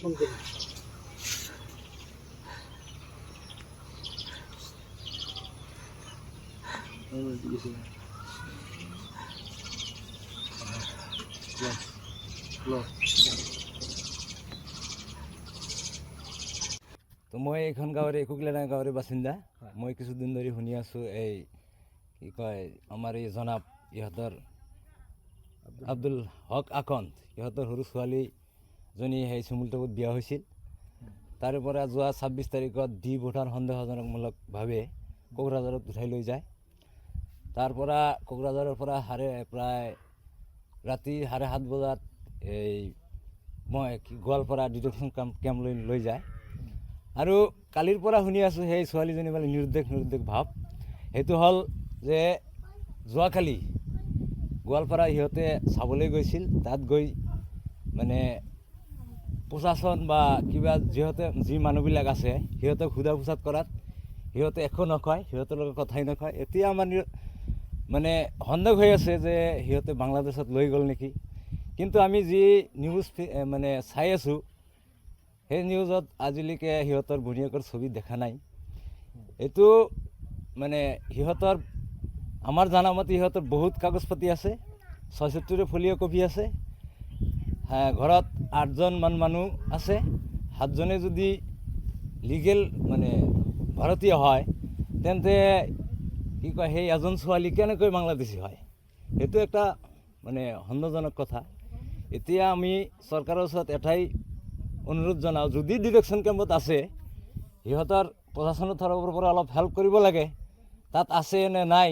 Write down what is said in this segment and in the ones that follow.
তো মই এইখন গাঁৱৰে কুকিলাডাঙ্গা গাঁৱৰে বাসিন্দা। মই কিছুদিন ধৰি শুনি আছোঁ এই কি কয় আমাৰ এই জনাব ইহঁতৰ আব্দুল হক আকন্দ ইহঁতৰ সৰু ছোৱালীজনী সেই চিমুলটাপুত বিয়া হৈছিল। তাৰে পৰা যোৱা 26 তাৰিখত ডি ভোটাৰ সন্দেহজনকমূলকভাৱে কোকৰাঝাৰত উঠাই লৈ যায়। তাৰ পৰা কোকৰাঝাৰৰ পৰা প্ৰায় ৰাতি 7:30 বজাত এই মই গোৱালপাৰা ডিটেকশ্যন কেম্পলৈ লৈ যায়। আৰু কালিৰ পৰা শুনি আছোঁ সেই ছোৱালীজনী মানে নিৰুদ্দেশ ভাৱ। সেইটো হ'ল যে যোৱাকালি গোৱালপাৰা সিহঁতে চাবলৈ গৈছিল। তাত গৈ মানে প্ৰশাসন বা কিবা যি মানুহবিলাক আছে সিহঁতক সোধা পোছাত কৰাত সিহঁতে একো নকয়, সিহঁতৰ লগত কথাই নকয়। এতিয়া আমাৰ মানে সন্দেহ হৈ আছে যে সিহঁতে বাংলাদেশত লৈ গ'ল নেকি। কিন্তু আমি যি নিউজ মানে চাই আছোঁ সেই নিউজত আজিলৈকে সিহঁতৰ ভনীয়েকৰ ছবি দেখা নাই। এইটো মানে সিহঁতৰ আমাৰ জানামতে সিহঁতৰ বহুত কাগজ পাতি আছে, 76 ফলিঅ' কপি আছে। ঘৰত 8জন মানুহ আছে। 7জনে যদি লিগেল মানে ভাৰতীয় হয় তেন্তে কি কয় সেই এজন ছোৱালী কেনেকৈ বাংলাদেশী হয়, সেইটো একটা মানে সন্দেহজনক কথা। এতিয়া আমি চৰকাৰৰ ওচৰত এটাই অনুৰোধ জনাওঁ, যদি ডিটেকশ্যন কেম্পত আছে সিহঁতৰ প্ৰশাসনৰ তৰফৰ পৰা অলপ হেল্প কৰিব লাগে। তাত আছে নে নাই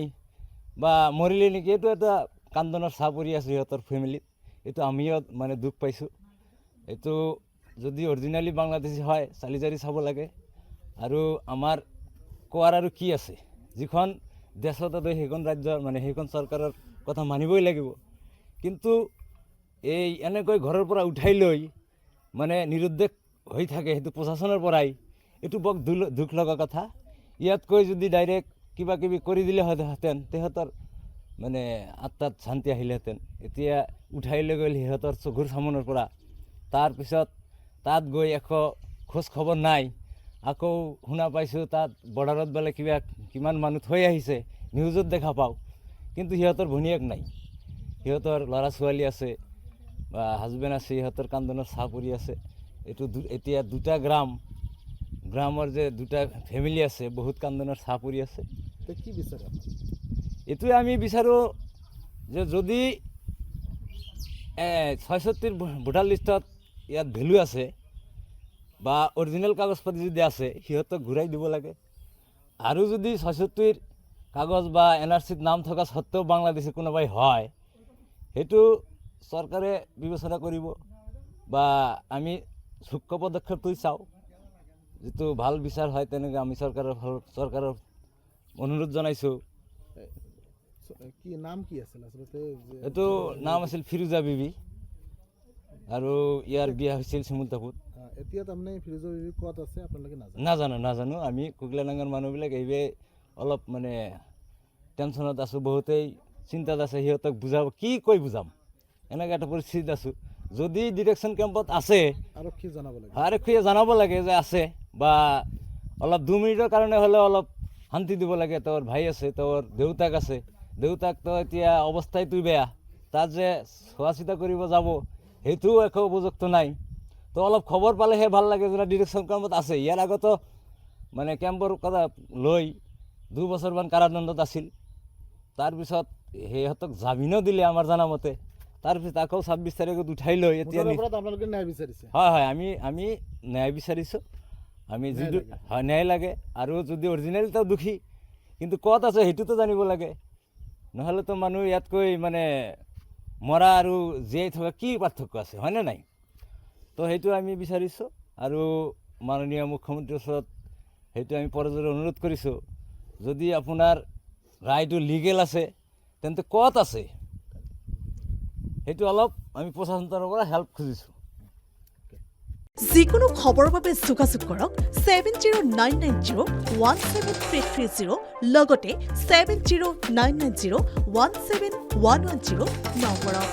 বা মৰিলে নেকি, এইটো এটা কান্দনৰ চাহ পৰি আছে সিহঁতৰ ফেমিলিত। এইটো আমিও মানে দুখ পাইছোঁ। এইটো যদি অৰিজিনেলি বাংলাদেশী হয় চালি জাৰি চাব লাগে। আৰু আমাৰ কোৱাৰ আৰু কি আছে, যিখন দেশত সেইখন ৰাজ্যৰ মানে সেইখন চৰকাৰৰ কথা মানিবই লাগিব। কিন্তু এই এনেকৈ ঘৰৰ পৰা উঠাই লৈ মানে নিৰুদ্দেশ হৈ থাকে সেইটো প্ৰশাসনৰ পৰাই, এইটো বৰ দুখ লগা কথা। ইয়াতকৈ যদি ডাইৰেক্ট কিবা কিবি কৰি দিলে হেঁতেন তেহঁতৰ মানে আত্মাত শান্তি আহিলেহেঁতেন। এতিয়া উঠাই লৈ গ'ল সিহঁতৰ চকুৰ চামনৰ পৰা, তাৰপিছত তাত গৈ একো খোজ খবৰ নাই। আকৌ শুনা পাইছোঁ তাত বৰ্ডাৰত বোলে কিমান মানুহ থৈ আহিছে, নিউজত দেখা পাওঁ। কিন্তু সিহঁতৰ ভনীয়েক নাই, সিহঁতৰ ল'ৰা ছোৱালী আছে বা হাজবেণ্ড আছে, সিহঁতৰ কান্দনৰ চাহ পৰি আছে। এইটো এতিয়া দুটা গ্ৰামৰ যে দুটা ফেমিলি আছে, বহুত কান্দনৰ চাহ পৰি আছে। কি বিচাৰে এইটোৱে আমি বিচাৰোঁ যে যদি 76 ভোটাৰ লিষ্টত ইয়াত ভেলু আছে বা অৰিজিনেল কাগজ পাতি যদি আছে সিহঁতক ঘূৰাই দিব লাগে। আৰু যদি 76 কাগজ বা NRCত নাম থকা সত্ত্বেও বাংলাদেশী কোনোবাই হয় সেইটো চৰকাৰে বিবেচনা কৰিব বা আমি সূক্ষ্ম পদক্ষেপটো চাওঁ। যিটো ভাল বিচাৰ হয় তেনেকৈ আমি চৰকাৰৰ অনুৰোধ জনাইছোঁ। কি নাম কি আছিল আচলতে? এইটো নাম আছিল ফিৰোজা বিবি আৰু ইয়াৰ বিয়া হৈছিল চিমুলতাপুত। এতিয়া তাৰমানে ফিৰোজা বিবি ক'ত আছে আপোনালোকে নাজানো। আমি কুকিলাডাঙ্গাৰ মানুহবিলাক এইবাৰ অলপ মানে টেনশ্যনত আছোঁ, বহুতেই চিন্তাত আছে। সিহঁতক কি কৈ বুজাম, এনেকৈ এটা পৰিস্থিতিত আছোঁ। যদি ডিটেকশ্যন কেম্পত আছে আৰক্ষীয়ে জনাব লাগে যে আছে, বা অলপ 2 মিনিটৰ কাৰণে হ'লেও অলপ শান্তি দিব লাগে। তোৰ ভাই আছে, তোৰ দেউতাক আছে, দেউতাকতো এতিয়া অৱস্থাইতো বেয়া, তাত যে চোৱা চিতা কৰিব যাব সেইটোও একো উপযুক্ত নাই। তো অলপ খবৰ পালেহে ভাল লাগে যে ডিটেকশ্যন কেম্পত আছে। ইয়াৰ আগতো মানে কেম্পৰ কথা লৈ 2 বছৰমান কাৰাদণ্ডত আছিল। তাৰপিছত সিহঁতক জামিনো দিলে আমাৰ জানামতে। তাৰপিছত আকৌ 26 তাৰিখত উঠাই লৈ এতিয়া হয় আমি ন্যায় বিচাৰিছোঁ। আমি যিটো হয় ন্যায় লাগে। আৰু যদি অৰিজিনেলটো দুখী কিন্তু ক'ত আছে সেইটোতো জানিব লাগে, নহ'লেতো মানুহ ইয়াতকৈ মানে মৰা আৰু জীয়াই থকা কি পাৰ্থক্য আছে, হয়নে নাই? তো সেইটো আমি বিচাৰিছোঁ আৰু মাননীয় মুখ্যমন্ত্ৰীৰ ওচৰত সেইটো আমি পৰজোৰে অনুৰোধ কৰিছোঁ, যদি আপোনাৰ ৰায়টো লিগেল আছে তেন্তে ক'ত আছে সেইটো অলপ আমি প্ৰশাসনৰ পৰা হেল্প খুজিছোঁ। যিকোনো খবৰৰ বাবে যোগাযোগ কৰক 7099017330 লগতে 7099017110 নম্বৰত।